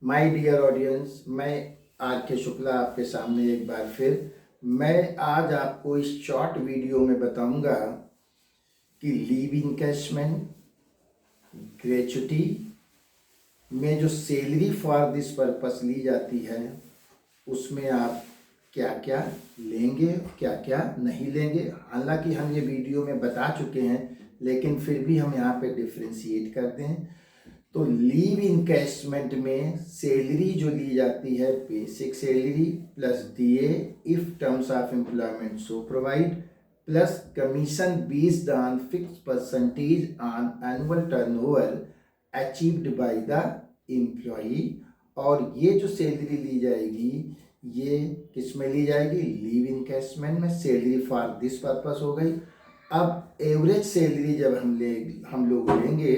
My dear audience, मैं are के शुक्ला आपके सामने एक बार फिर मैं आज आपको इस शॉर्ट वीडियो में बताऊंगा कि लीव इनकैशमेंट, ग्रेच्युटी में जो सैलरी फॉर दिस पर्पस ली जाती है उसमें आप क्या क्या लेंगे, क्या क्या नहीं लेंगे। हालांकि हम ये वीडियो में बता चुके हैं, लेकिन फिर भी हम यहाँ पे डिफ्रेंशिएट करते हैं। तो लीव इनकैशमेंट में सैलरी जो ली जाती है, basic salary plus DA if terms of employment so provide, plus commission based on fix percentage on annual turnover achieved by the employee. और ये जो सैलरी ली जाएगी ये किस में ली जाएगी? लीव इनकैशमेंट में। सैलरी फॉर दिस पर्पस हो गई। अब एवरेज सैलरी जब हम लोग लेंगे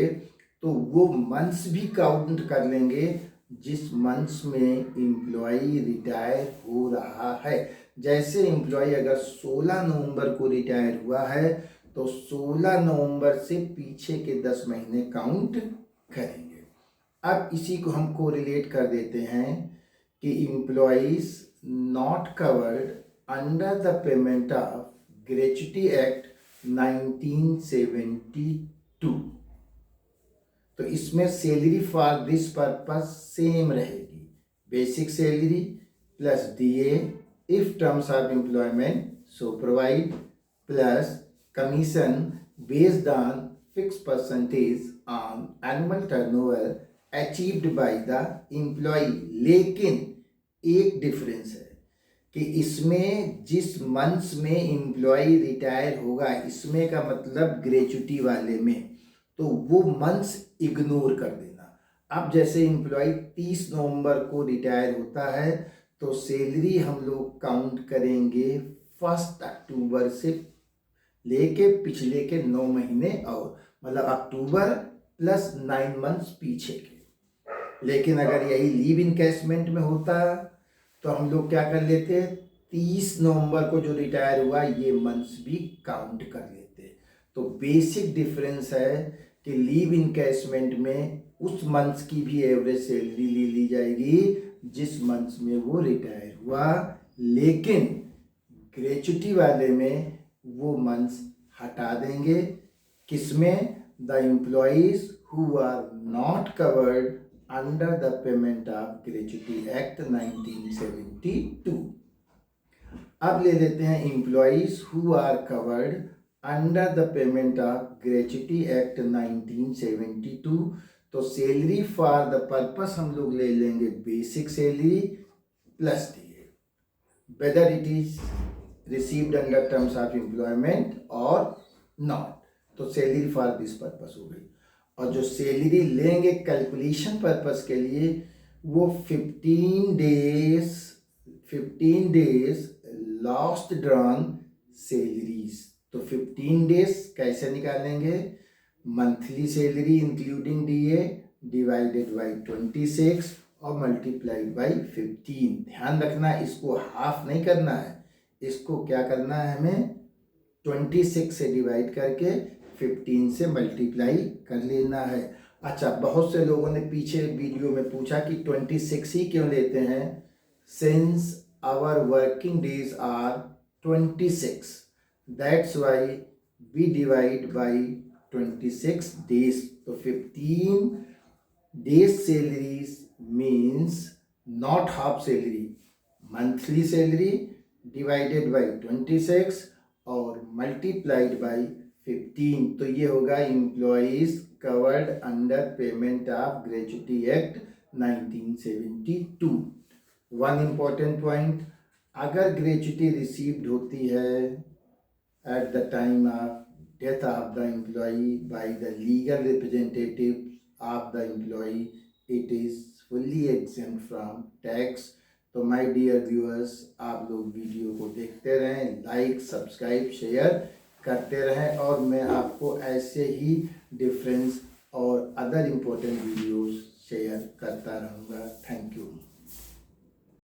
तो वो मंथ्स भी काउंट कर लेंगे जिस मंथ्स में एम्प्लॉई रिटायर हो रहा है। जैसे एम्प्लॉई अगर 16 नवंबर को रिटायर हुआ है तो 16 नवंबर से पीछे के 10 महीने काउंट करेंगे। अब इसी को हम कोरिलेट कर देते हैं कि employees not covered under the payment of gratuity act 1972। तो इसमें salary for this purpose same रहेगी, basic salary plus DA if terms of employment so provide, plus commission based on fix percentage on annual turnover achieved by the employ. लेकिन एक difference है कि इसमें जिस months में एम्प्लॉय रिटायर होगा, इसमें का मतलब ग्रेच्युटी वाले में, तो वो मंथ्स इग्नोर कर देना। अब जैसे एम्प्लॉय 30 नवंबर को रिटायर होता है तो सैलरी हम लोग काउंट करेंगे 1 अक्टूबर से लेके पिछले के 9 महीने, और मतलब अक्टूबर प्लस 9 मंथ्स पीछे के। लेकिन अगर यही लीव इनकैशमेंट में होता तो हम लोग क्या कर लेते, 30 नवंबर को जो रिटायर हुआ ये मंथ्स भी काउंट कर लेते। तो बेसिक डिफरेंस है कि लीव इनकैशमेंट में उस मंथ्स की भी एवरेज सैलरी ली जाएगी जिस मंथ्स में वो रिटायर हुआ, लेकिन ग्रेच्युटी वाले में वो मंथ्स हटा देंगे। किसमें? The employees who are not covered under the payment of gratuity act 1972। अब ले लेते हैं employees who are covered under the payment of gratuity act 1972। तो सैलरी फॉर द पर्पस हम लोग ले लेंगे basic salary plus DA, whether it is received under terms of employment और नॉट। तो सैलरी फॉर दिस पर्पस हो गई। और जो सैलरी लेंगे कैलकुलेशन पर्पस के लिए वो 15 डेज लास्ट ड्रॉन सैलरीज। तो 15 डेज कैसे निकालेंगे? Monthly salary including DA divided by 26 और मल्टीप्लाइड बाई 15। ध्यान रखना, इसको हाफ नहीं करना है, इसको क्या करना है हमें 26 से डिवाइड करके 15 से मल्टीप्लाई कर लेना है। अच्छा, बहुत से लोगों ने पीछे वीडियो में पूछा कि 26 ही क्यों लेते हैं? Since our working days are 26, that's why we divide by 26 days. तो 15 days salaries means not half salary, monthly salary divided by 26 और multiplied by 15। तो ये होगा employees covered under payment of gratuity act 1972। One important point, अगर gratuity received होती है at the time of death of the employee by the legal representative of the employee, it is fully exempt from tax। तो my dear viewers, आप लोग video को देखते रहें, like subscribe share करते रहें, और मैं आपको ऐसे ही डिफरेंस और अदर इम्पोर्टेंट वीडियोस शेयर करता रहूँगा। Thank you.